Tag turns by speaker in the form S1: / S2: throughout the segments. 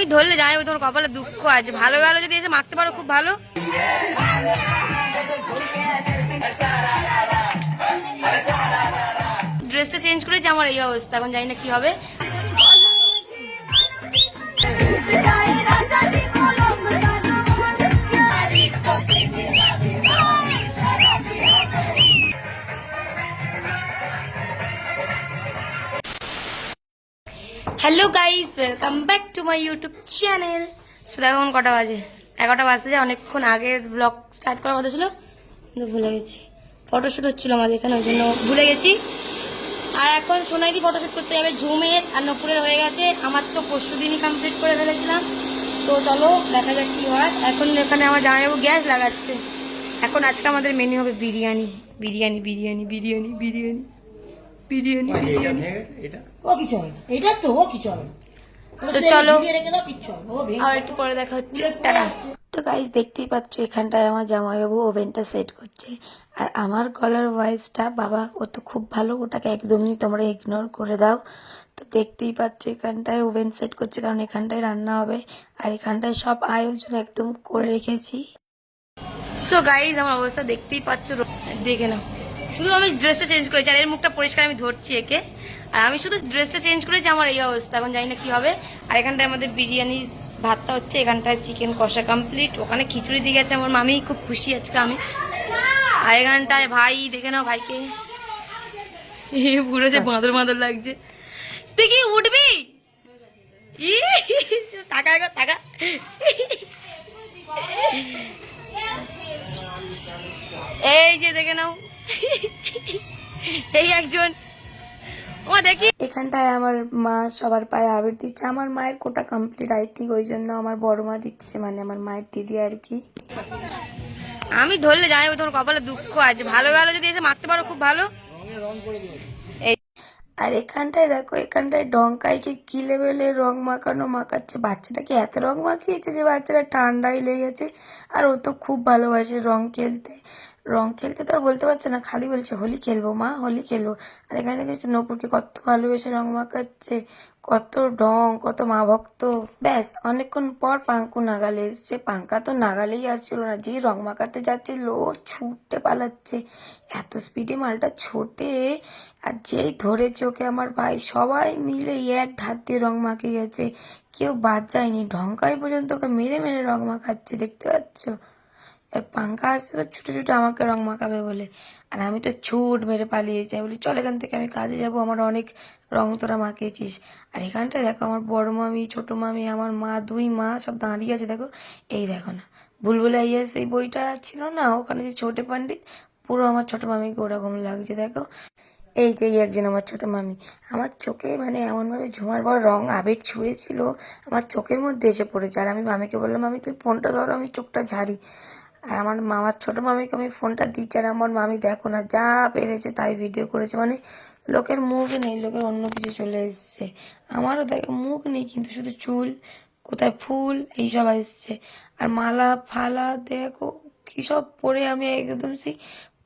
S1: আমি ধরলে যাই ওই, তোমার কপালে দুঃখ আছে। ভালো ভালো যদি এসে মাখতে পারো খুব ভালো। ড্রেসটা চেঞ্জ করেছি, আমার এই অবস্থা, এখন জানি না কি হবে। Hello guys, welcome back to my YouTube channel. শুধু এখন কটা বাজে? 11টা বাজতে যায়। অনেকক্ষণ আগে ব্লগ স্টার্ট করার কথা ছিল, কিন্তু ভুলে গেছি। ফটোশ্যুট হচ্ছিল আমাদের এখানে, ওই জন্য ভুলে গেছি। আর এখন সোনাইদি ফটোশ্যুট করতে যাবে ঝুমের আর নপুরের হয়ে গেছে। আমার তো পরশু দিনই কমপ্লিট করে ফেলেছিলাম। তো চলো দেখা যাক কি হয়। এখন এখানে আমার জামাইবাবু গ্যাস লাগাচ্ছে। এখন আজকে আমাদের মেনু হবে বিরিয়ানি বিরিয়ানি বিরিয়ানি বিরিয়ানি বিরিয়ানি বিরিয়ানি বিরিয়ানি। তো চলো আর একটু পরে দেখা হচ্ছে। টাটা। তো গাইস দেখতেই পাচ্ছ এখানটায় আমার জামাইবাবু ওভেনটা সেট করছে। আর আমার গলার ভয়েসটা বাবা ও তো খুব ভালো, ওটাকে একদমই তোমরা ইগনোর করে দাও। তো দেখতেই পাচ্ছ এখানটায় ওভেন সেট করছে, কারণ এখানটায় রান্না হবে। আর এখানটায় সব আয়োজন একদম করে রেখেছি। সো গাইস আমার অবস্থা দেখতেই পাচ্ছ, দেখে নাও। শুধু আমি ড্রেসটা চেঞ্জ করেছি, আর এর মুখটা পরিষ্কার আমি ধরছি একে। আর আমি শুধু ড্রেসটা চেঞ্জ করেছি, আমার এই অবস্থা, এখন জানি না কি হবে। আর এখানটায় আমাদের বিরিয়ানি ভাতটা হচ্ছে, এখানটায় চিকেন কষা কমপ্লিট, ওখানে খিচুড়ি দিয়ে গেছে আমার মামি, খুব খুশি আজকে আমি। আর এখানটায় ভাই, দেখে নাও ভাইকে, পুরো সে বাঁদর বাঁদর লাগছে। তুই কি উঠবি? টাকা টাকা। এই যে দেখে নাও, এই একজন ও দেখি। এখানটায় আমার মা সবার পায়ে আবির দিচ্ছে। আমার মায়ের কোটা কমপ্লিট আই থিঙ্ক, ওই জন্য আমার বড় মা দিচ্ছে, মানে আমার মায়ের দিদি আর কি। আমি ধরলে যাই ওই, তোমার কপালে দুঃখ আছে। ভালো ভালো যদি এসে মাখতে পারো খুব ভালো। আর এখানটায় দেখো, এখানটায় ডঙ্কাইকে কি লেভেলে রং মাখাচ্ছে। বাচ্চাটাকে এত রং মাখিয়েছে যে বাচ্চাটা ঠান্ডাই লেগেছে। আর ও তো খুব ভালোবাসে রং খেলতে। রং খেলতে তো আর বলতে পারছে না, খালি বলছে হোলি খেলবো মা, হোলি খেলবো। আর এখানে দেখেছো নপুরকে কত ভালোবেসে রং মাখাচ্ছে, কত ঢং, কত মা ভক্ত। ব্যাস অনেকক্ষণ পর পাঙ্কু নাগালে এসছে। পাঙ্কা তো নাগালেই আসছিল না, যে রং মাখাতে যাচ্ছিল ও ছুটতে পালাচ্ছে। এত স্পিডে মালটা ছোটে। আর যেই ধরেছে ওকে আমার ভাই, সবাই মিলে এক ধার দিয়ে রং মাখিয়ে গেছে, কেউ বাদ যায়নি। ঢঙ্কাই পর্যন্ত ওকে মেরে মেরে রং মাখাচ্ছে, দেখতে পাচ্ছ। আর পাঙ্কা আসছে তো ছুটে ছুটে আমাকে রং মাখাবে বলে, আর আমি তো ছুট মেরে পালিয়েছি। আমি বলি চল এখান থেকে, আমি কাজে যাবো, আমার অনেক রং তোরা মাখিয়েছিস। আর এখানটায় দেখো আমার বড় মামি, ছোট মামি, আমার মা, দুই মা সব দাঁড়িয়ে আছে। দেখো এই দেখো না, ভুলভুলাইয়া সেই বইটা ছিল না ওখানে, যে ছোটে পণ্ডিত, পুরো আমার ছোট মামিকে ওরকম লাগছে। দেখো এই যে একজন আমার ছোট মামি, আমার চোখে মানে এমনভাবে ঝুমার পর রং আবির ছুঁড়েছিল, আমার চোখের মধ্যে এসে পড়েছে। আর আমি মামিকে বললাম, আমি তুমি ফোনটা ধরো, আমি চোখটা ঝাড়ি। আর আমার মামার ছোট মামিকে আমি ফোনটা দিচ্ছি, আর আমার মামি দেখো না যা পেরেছে তাই ভিডিও করেছে। মানে লোকের মুখ নেই, লোকের অন্য কিছু চলে এসছে। আমারও দেখো মুখ নেই, কিন্তু শুধু চুল, কোথায় ফুল, এইসব এসছে। আর মালা ফালা দেখো কী সব পরে আমি একদম সেই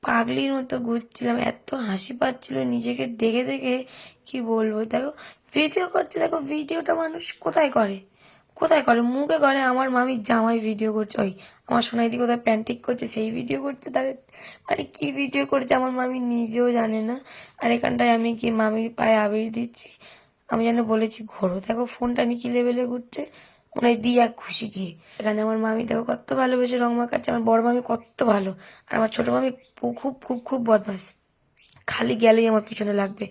S1: পাগলির মতো ঘুরছিলাম। এত হাসি পাচ্ছিল নিজেকে দেখে দেখে, কি বলবো। দেখো ভিডিও করছে, দেখো ভিডিওটা মানুষ কোথায় করে, কোথায় করে, মুখে করে। আমার মামির জামাই ভিডিও করছে, ওই আমার সোনাইদি কোথায় প্যান্টিক করছে সেই ভিডিও করছে। তার মানে কি ভিডিও করছে আমার মামি নিজেও জানে না। আর এখানটায় আমি কি মামির পায়ে আবির দিচ্ছি, আমি যেন বলেছি ঘোরো। দেখো ফোনটা নিয়ে কি লেভেলে ঘুরছে, মনে হয় দিই এক খুশি গিয়ে। এখানে আমার মামি দেখো কত ভালোবেসে রং মাখাচ্ছে। আমার বড় মামি কত ভালো, আর আমার ছোট মামি খুব খুব খুব বদমাস, খালি গেলেই আমার পিছনে লাগবে,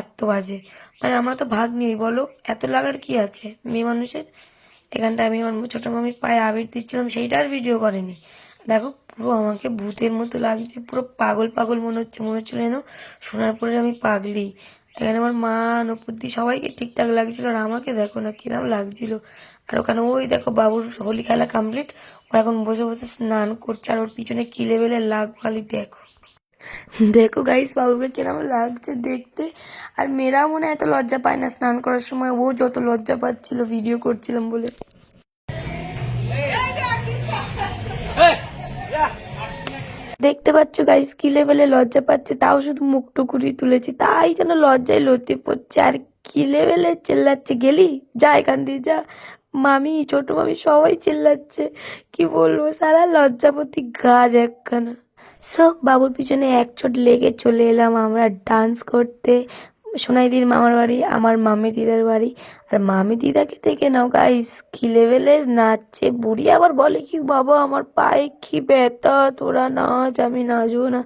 S1: এত বাজে। মানে আমরা তো ভাগ নিই বলো, এত লাগার কি আছে মেয়ে মানুষের। এখানটা আমি আমার ছোট মামির পায়ে আবির দিচ্ছিলাম, সেইটা আর ভিডিও করেনি। দেখো পুরো আমাকে ভূতের মতো লাগছে, পুরো পাগল পাগল মনে হচ্ছিল যেন সোনারপুরের আমি পাগলি। এখানে আমার মা, নপুদ্দি সবাইকে ঠিকঠাক লাগছিল, আর আমাকে দেখো না কিরম লাগছিল। আর ওখানে ওই দেখো বাবুর হোলি খেলা কমপ্লিট, ও এখন বসে বসে স্নান করছে। আর ওর পিছনে কি লেভেলের লাগ খালি দেখো। দেখো গাইস বাবুকে কিরম লাগছে দেখতে। আর মেয়েরাও মনে হয় এত লজ্জা পায় না স্নান করার সময়, ও যত লজ্জা পাচ্ছিল ভিডিও করছিলাম বলে। দেখতে পাচ্ছ গাইস কি লেভেলে লজ্জা পাচ্ছে, তাও শুধু মুখটুকুরি তুলেছি, তাই যেন লজ্জায় লতি পড়ছে। আর কি লেভেলে চেল্লাচ্ছে, গেলি যা এখান দিয়ে যা, মামি, ছোট মামি সবাই চিল্লাচ্ছে, কি বলবো, সারা লজ্জাপতি গাছ একখানা। সো বাবুর পিছনে একচোট লেগে চলে এলাম আমরা ডান্স করতে সোনাইদির মামার বাড়ি, আমার মামি দিদার বাড়ি। আর মামি দিদাকে দেখে নাও গাইস, কি লেভেলের নাচছে। বুড়ি আবার বলে কি, বাবা আমার পায়ে কি ব্যথা, তোরা নাচ, আমি নাচবো না।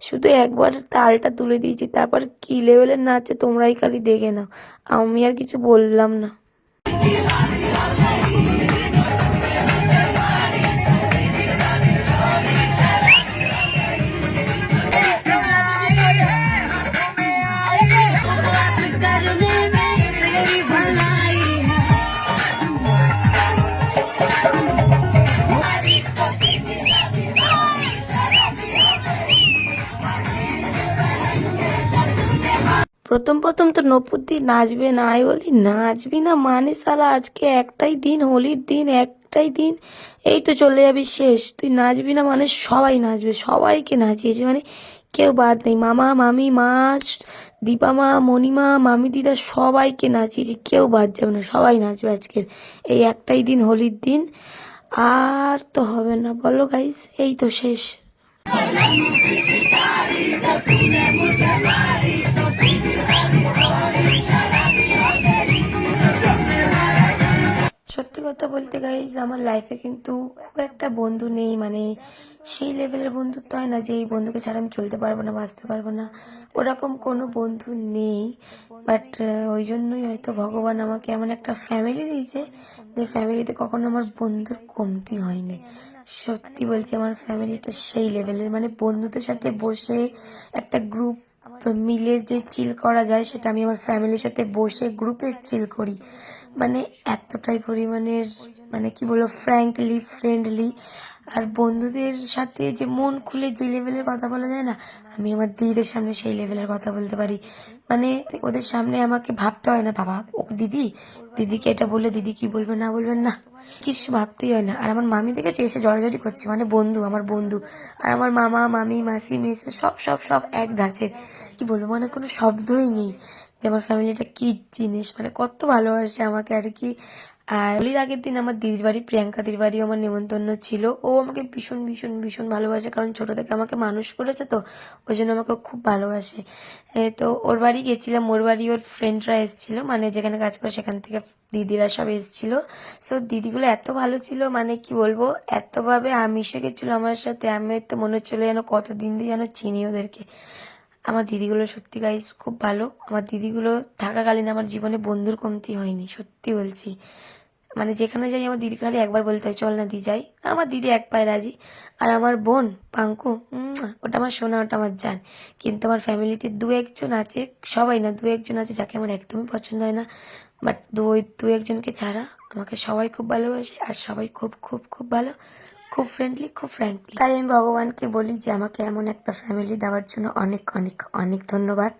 S1: শুধু একবার তালটা তুলে দিয়েছি, তারপর কি লেভেলের নাচছে তোমরাই খালি দেখে নাও। আমি আর কিছু বললাম না। প্রথম প্রথম তো নপুদি নাচবে না, আমি বলি নাচবি না মানে শালা, আজকে একটাই দিন, হোলির দিন, একটাই দিন, এই তো চলে যাবি শেষ, তুই নাচবি না মানে সবাই নাচবে। সবাইকে নাচিয়েছে, মানে কেউ বাদ নেই, মামা মামি মা, দীপা মা, মণিমা, মামি দিদা সবাইকে নাচিয়েছি, কেউ বাদ যাবে না, সবাই নাচবে আজকের এই একটাই দিন, হোলির দিন। আর তো হবে না, বলো গাইস, এই তো শেষ। সত্যি কথা বলতে গাইজ, আমার লাইফে কিন্তু খুব একটা বন্ধু নেই, মানে সেই লেভেলের বন্ধুত্ব হয় না যে এই বন্ধুকে ছাড়া আমি চলতে পারবো না, বাঁচতে পারবো না, ওরকম কোনো বন্ধু নেই। বাট ওই জন্যই হয়তো ভগবান আমাকে এমন একটা ফ্যামিলি দিয়েছে, যে ফ্যামিলিতে কখনো আমার বন্ধুর কমতি হয়নি। সত্যি বলছি, আমার ফ্যামিলিটা সেই লেভেলের, মানে বন্ধুদের সাথে বসে একটা গ্রুপ মিলে যে চিল করা যায়, সেটা আমি আমার ফ্যামিলির সাথে বসে গ্রুপে চিল করি। মানে এতটাই পরিমাণের, মানে কি বলবো, ফ্র্যাঙ্কলি ফ্রেন্ডলি। আর বন্ধুদের সাথে যে মন খুলে যে লেভেলের কথা বলা যায় না, আমি আমার দিদিদের সামনে সেই লেভেলের কথা বলতে পারি। মানে ওদের সামনে আমাকে ভাবতে হয় না, বাবা ও দিদি, দিদিকে এটা বললে দিদি কি বলবে না বলবেন না, কিছু ভাবতেই হয় না। আর আমার মামি দেখেছে এসে জড়াজড়ি করছে, মানে বন্ধু, আমার বন্ধু। আর আমার মামা মামি মাসি মেসো সব সব সব এক ধাঁচের, কি বলবো, মানে কোনো শব্দই নেই যে আমার ফ্যামিলিটা কি জিনিস, মানে কত ভালোবাসে আমাকে আর কি। আর হোলির আগের দিন আমার দিদির বাড়ি, প্রিয়াঙ্কা দিদির বাড়ি আমার নেমন্তন্ন ছিল। ও আমাকে ভীষণ ভীষণ ভীষণ ভালোবাসে, কারণ ছোট থেকে আমাকে মানুষ করেছে, তো ওই জন্য আমাকে খুব ভালোবাসে। তো ওর বাড়ি গেছিলাম, ওর বাড়ি ওর ফ্রেন্ডরা এসেছিল, মানে যেখানে কাজ করে সেখান থেকে দিদিরা সব এসেছিল। সো দিদিগুলো এত ভালো ছিল, মানে কি বলবো, এতভাবে মিশে গেছিলো আমার সাথে, আমি তো মনে হচ্ছিল যেন কতদিন দিয়ে যেন চিনি ওদেরকে। আমার দিদিগুলো সত্যি গাইস খুব ভালো। আমার দিদিগুলো থাকাকালীন আমার জীবনে বন্ধুর কমতি হয়নি, সত্যি বলছি। মানে যেখানে যাই আমার দিদি খালি একবার বলতে হয়, চল না দি যাই, আমার দিদি এক পায়ে রাজি। আর আমার বোন পাঙ্কু, ওটা আমার সোনা, ওটা আমার জান। কিন্তু আমার ফ্যামিলিতে দু একজন আছে, সবাই না, দু একজন আছে যাকে আমার একদমই পছন্দ হয় না। বাট দু একজনকে ছাড়া আমাকে সবাই খুব ভালোবাসে, আর সবাই খুব খুব খুব ভালো, খুব ফ্রেন্ডলি, খুব ফ্র্যাঙ্কলি। তাই আমি ভগবানকে বলি যে আমাকে এমন একটা ফ্যামিলি দেওয়ার জন্য অনেক অনেক অনেক ধন্যবাদ।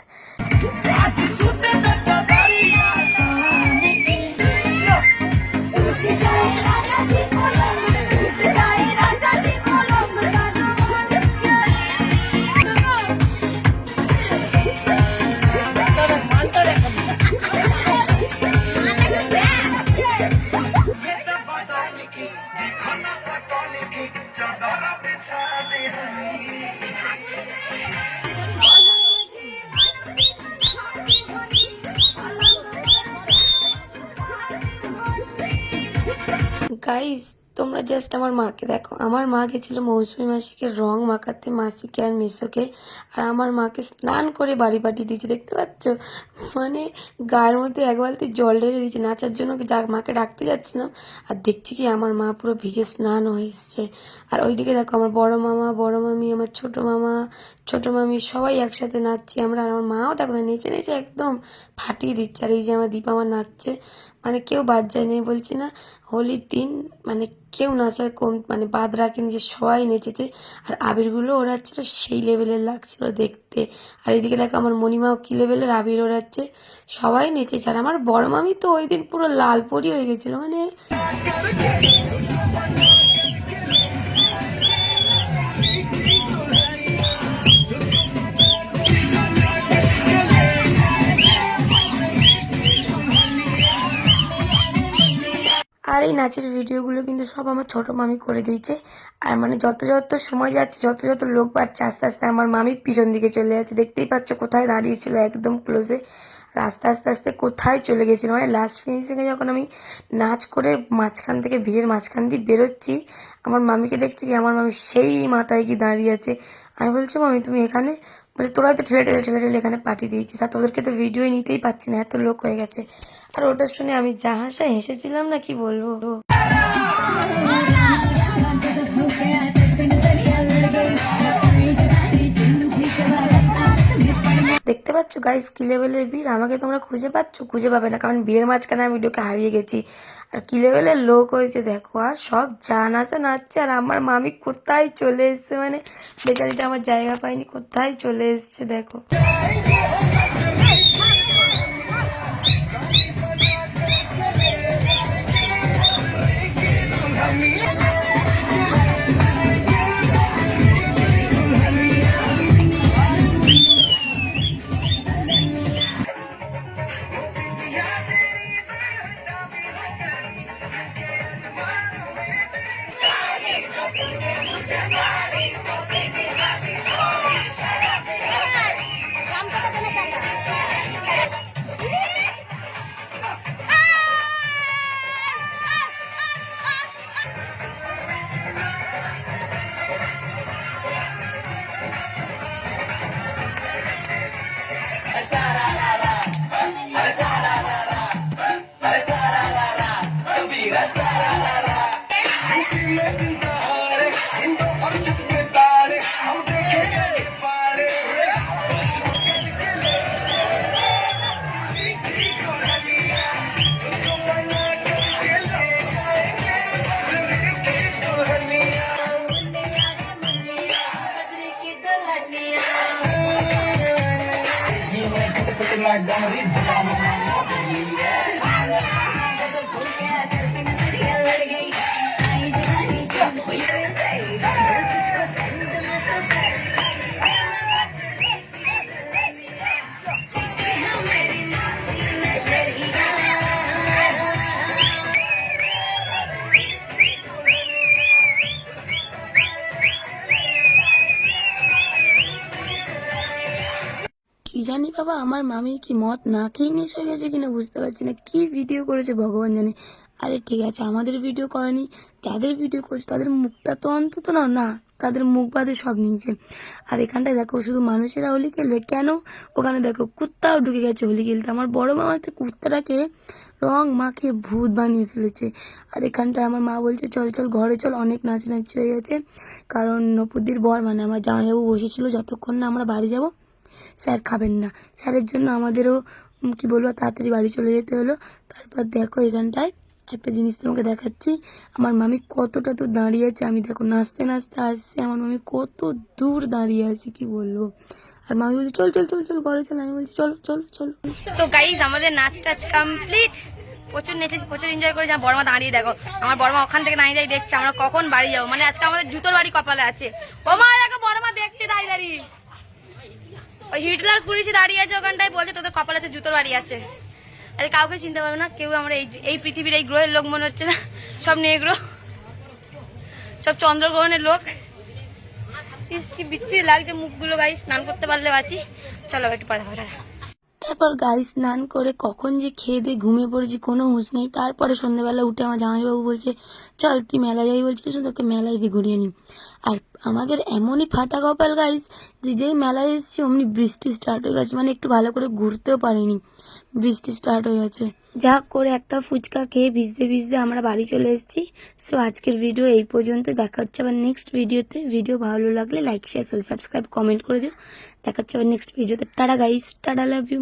S1: গাইস, তোমরা জাস্ট আমার মাকে দেখো, আমার মা গেছিল মৌসুমী মাসিকে রং মাখাতে, মাসিকে আর মেসোকে, আর আমার মাকে স্নান করে বাড়ি পাঠিয়ে দিয়েছে, দেখতে পাচ্ছ, মানে গায়ের মধ্যে এক বালতি জল ঢেলে দিয়েছে নাচার জন্য, মাকে ডাকতে যাচ্ছিলাম, আর দেখছি কি আমার মা পুরো ভিজে স্নান হয়ে এসছে। আর ওইদিকে দেখো আমার বড় মামা, বড় মামি, আমার ছোট মামা, ছোট মামি সবাই একসাথে নাচছি আমরা। আর আমার মাও দেখো না, নেচে নেচে একদম ফাটিয়ে দিচ্ছে। আর এই যে আমার দীপা আমার নাচছে, মানে কেউ বাদ যায়নি, বলছি না হোলির দিন, মানে কেউ নাচার কম মানে বাদ রাখেনি, যে সবাই নেচেছে। আর আবিরগুলো ওড়াচ্ছিল, সেই লেভেলের লাগছিল দেখতে। আর এদিকে দেখো আমার মণিমাও কি লেভেলের আবির ওড়াচ্ছে, সবাই নেচেছে। আর আমার বড় মামি তো ওই দিন পুরো লাল পরি হয়ে গেছিল, মানে আর এই নাচের ভিডিওগুলো কিন্তু সব আমার ছোট মামি করে দিয়েছে। আর মানে যত যত সময় যাচ্ছে, যত যত লোক বাড়ছে, আস্তে আস্তে আমার মামি পিছন দিকে চলে যাচ্ছে। দেখতেই পাচ্ছ কোথায় দাঁড়িয়েছিল, একদম ক্লোজে। আর আস্তে আস্তে আস্তে কোথায় চলে গেছিল, মানে লাস্ট ফিনিশিংয়ে যখন আমি নাচ করে মাঝখান থেকে ভিড়ের মাঝখান দিয়ে বেরোচ্ছি, আমার মামিকে দেখছি কি আমার মামি সেই মাথায় কি দাঁড়িয়ে আছে। আমি বলছি মামি তুমি এখানে, বলে তোরা তো ঠেলে ঠেলে ঠেলে ঠেলে এখানে পাঠিয়ে দিয়েছিস, আর তোদেরকে তো ভিডিওই নিতেই পাচ্ছি না, এত লোক হয়ে গেছে। আর ওটা শুনে আমি যা হাসা হেসেছিলাম না, কি বলবো। দেখতে পাচ্ছ গাইস কি লেভেলের ভিড়। আমাকে তোমরা খুঁজে পাচ্ছ? খুঁজে পাবে না, কারণ ভিড়ের মাঝখানে আমি ভিডিওকে হারিয়ে গেছি। আর কি লেভেলের লোক হয়েছে দেখো, আর সব যা নাচা নাচছে, আর আমার মামি কোথায় চলে এসছে, মানে বেচারিটা আমার জায়গা পায়নি, কোথায় চলে এসছে দেখো। কি জানি বাবা, আমার মামি কি মদ না খেয়ে নিয়ে হয়ে গেছে কিনা বুঝতে পারছি না, কি ভিডিও করেছে ভগবান জানে। আরে ঠিক আছে, আমাদের ভিডিও করেনি, যাদের ভিডিও করেছে তাদের মুখটা তো অন্তত না, না তাদের মুখ বাদে সব নিয়েছে। আর এখানটায় দেখো শুধু মানুষেরা হোলি খেলবে কেন, ওখানে দেখো কুত্তাও ঢুকে গেছে হোলি খেলতে। আমার বড় মামা তো কুত্তাটাকে রং মাখিয়ে ভূত বানিয়ে ফেলেছে। আর এখানটায় আমার মা বলছে চল চল ঘরে চল, অনেক নাচানাচি হয়ে গেছে। কারণ নপুদির বর মানে আমার জামাইবাবু বসেছিল, যতক্ষণ না আমরা বাড়ি যাব স্যার খাবেন না, স্যারের জন্য আমাদেরও কি বলবো তাড়াতাড়ি বাড়ি চলে যেতে হলো। তারপর দেখো এখানটায় একটা জিনিস তোমাকে দেখাচ্ছি, আমার মামি কতটা তো দাঁড়িয়ে আছে, আমি দেখো নাচতে নাচতে আসছে, আমার মামি কত দূর দাঁড়িয়ে আছে কি বলবো। আর মামি বলছে চল চল চল চল ঘরে চল, আমি বলছি চলো চলো চলো।
S2: সো গাইস আমাদের নাচ টাচ কমপ্লিট, প্রচুর নেচেছি, প্রচুর এনজয় করেছি। আমার বড়মা দাঁড়িয়ে দেখো, আমার বড়মা ওখান থেকে দাঁড়িয়ে দাঁড়িয়ে দেখছে আমরা কখন বাড়ি যাবো, মানে আজকে আমাদের জুতোর বাড়ি কপালে আছে। ও মা দেখো বড়মা দেখছে দাঁড়িয়ে দাঁড়িয়ে, ওই হিটলার পুলিশ দাঁড়িয়ে আছে ওখানটায়, বলছে তোদের কপাল আছে জুতোর বাড়ি আছে। আরে কাউকে চিনতে পারবে না কেউ, আমরা এই পৃথিবীর এই গ্রহের লোক মনে হচ্ছে না, সব নেগ্রো, সব চন্দ্রগ্রহণের লোক। কি বিচ্ছিরি লাগছে মুখগুলো গাইস, স্নান করতে পারলে বাঁচি। চলো একটু পরে দেখা।
S1: তারপর গাড়ি স্নান করে কখন যে খেয়ে দিয়ে ঘুমিয়ে পড়েছি কোনো হুঁশ নেই। তারপরে সন্ধ্যেবেলা উঠে আমার জামাইবাবু বলছে চল তুই মেলা যাই, বলছিস তোকে মেলায় দিয়ে ঘুরিয়ে নি। আর আমাদের এমনই ফাটা কপাল গাইস যে যেই মেলায় এসেছি অমনি বৃষ্টি স্টার্ট হয়ে গেছে, মানে একটু ভালো করে ঘুরতেও পারিনি, বৃষ্টি স্টার্ট হয়ে গেছে। যা করে একটা ফুচকা খেয়ে ভিজতে ভিজতে আমরা বাড়ি চলে এসেছি। সো আজকের ভিডিও এই পর্যন্ত, দেখা হচ্ছে আবার নেক্সট ভিডিওতে। ভিডিও ভালো লাগলে লাইক শেয়ার সাবস্ক্রাইব কমেন্ট করে দিও। দেখা হচ্ছে আবার নেক্সট ভিডিওতে। Tata guys, tata, love you.